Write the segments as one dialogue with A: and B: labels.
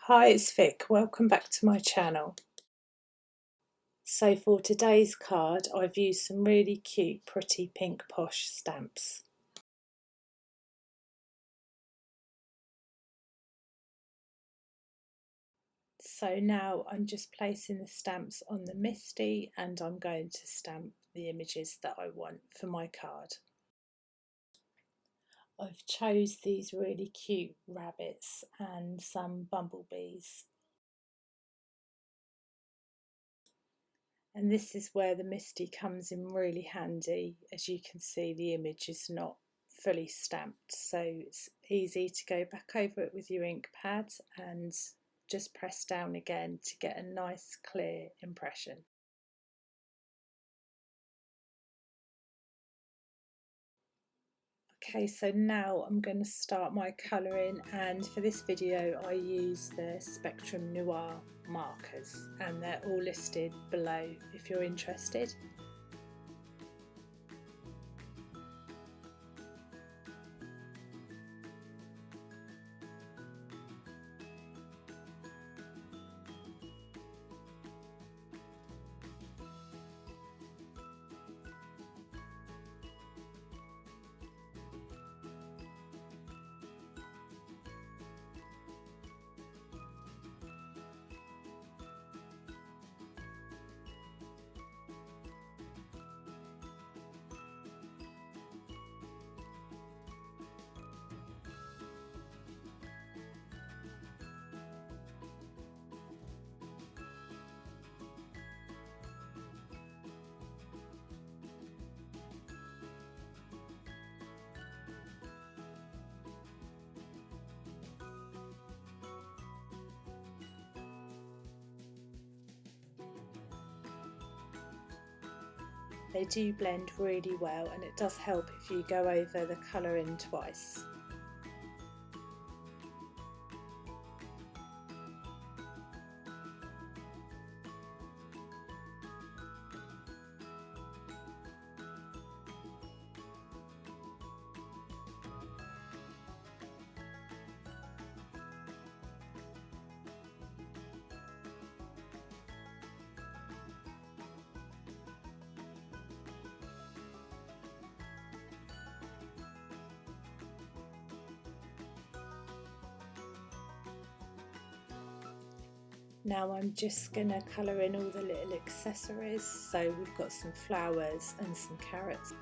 A: Hi, it's Vic. Welcome back to my channel. So for today's card, I've used some really cute Pretty Pink Posh stamps. So now I'm just placing the stamps on the Misty and I'm going to stamp the images that I want for my card. I've chose these really cute rabbits and some bumblebees. And this is where the Misty comes in really handy. As you can see, the image is not fully stamped, so it's easy to go back over it with your ink pad and just press down again to get a nice clear impression. Okay, so now I'm going to start my colouring, and for this video I use the Spectrum Noir markers and they're all listed below if you're interested. They do blend really well, and it does help if you go over the colouring twice. Now I'm just going to colour in all the little accessories. So we've got some flowers and some carrots.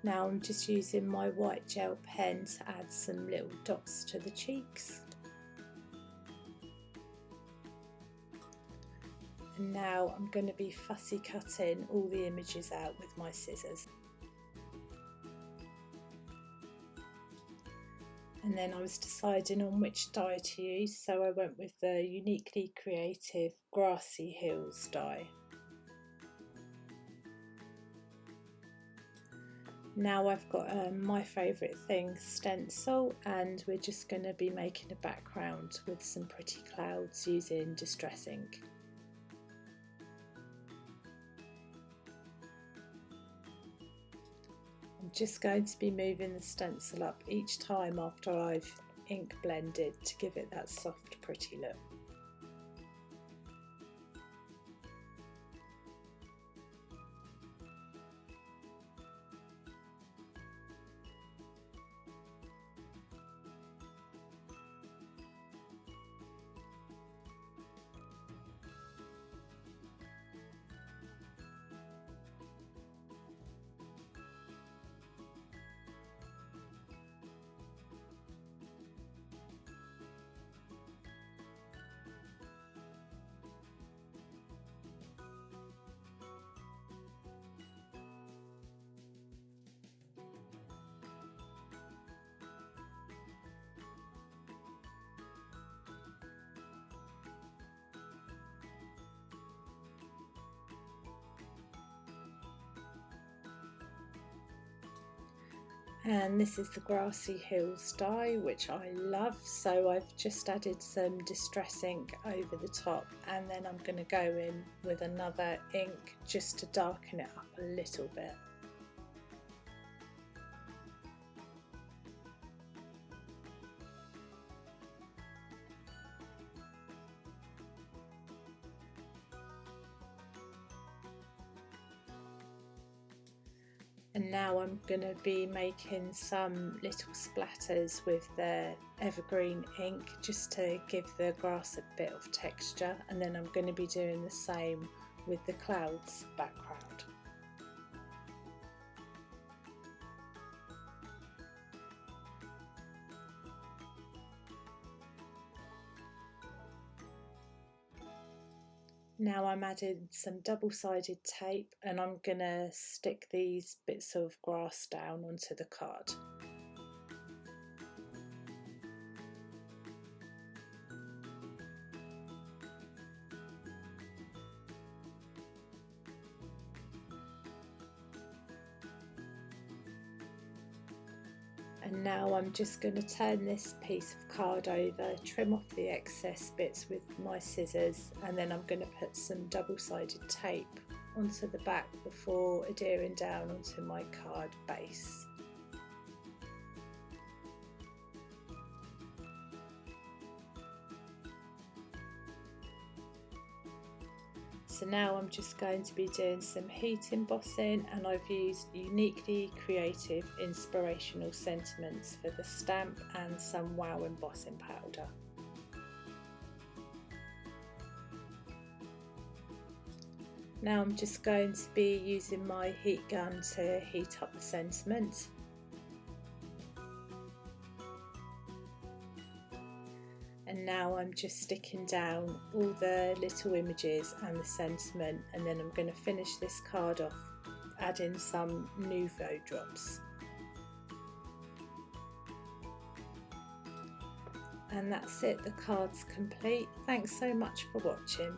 A: Now I'm just using my white gel pen to add some little dots to the cheeks. And now I'm going to be fussy cutting all the images out with my scissors. And then I was deciding on which dye to use, so I went with the Uniquely Creative Grassy Hills dye. Now I've got my favourite thing, Stencil, and we're just going to be making a background with some pretty clouds using Distress ink. I'm just going to be moving the stencil up each time after I've ink blended to give it that soft, pretty look. And this is the Grassy Hills die, which I love, so I've just added some distress ink over the top, and then I'm going to go in with another ink just to darken it up a little bit. And now I'm going to be making some little splatters with the evergreen ink just to give the grass a bit of texture, and then I'm going to be doing the same with the clouds background. Now I'm adding some double-sided tape, and I'm going to stick these bits of grass down onto the card. And now I'm just going to turn this piece of card over, trim off the excess bits with my scissors, and then I'm going to put some double-sided tape onto the back before adhering down onto my card base. So now I'm just going to be doing some heat embossing, and I've used uniquely creative inspirational sentiments for the stamp and some wow embossing powder. Now I'm just going to be using my heat gun to heat up the sentiment. And now I'm just sticking down all the little images and the sentiment, and then I'm going to finish this card off adding some Nouveau drops. And that's it, the card's complete. Thanks so much for watching.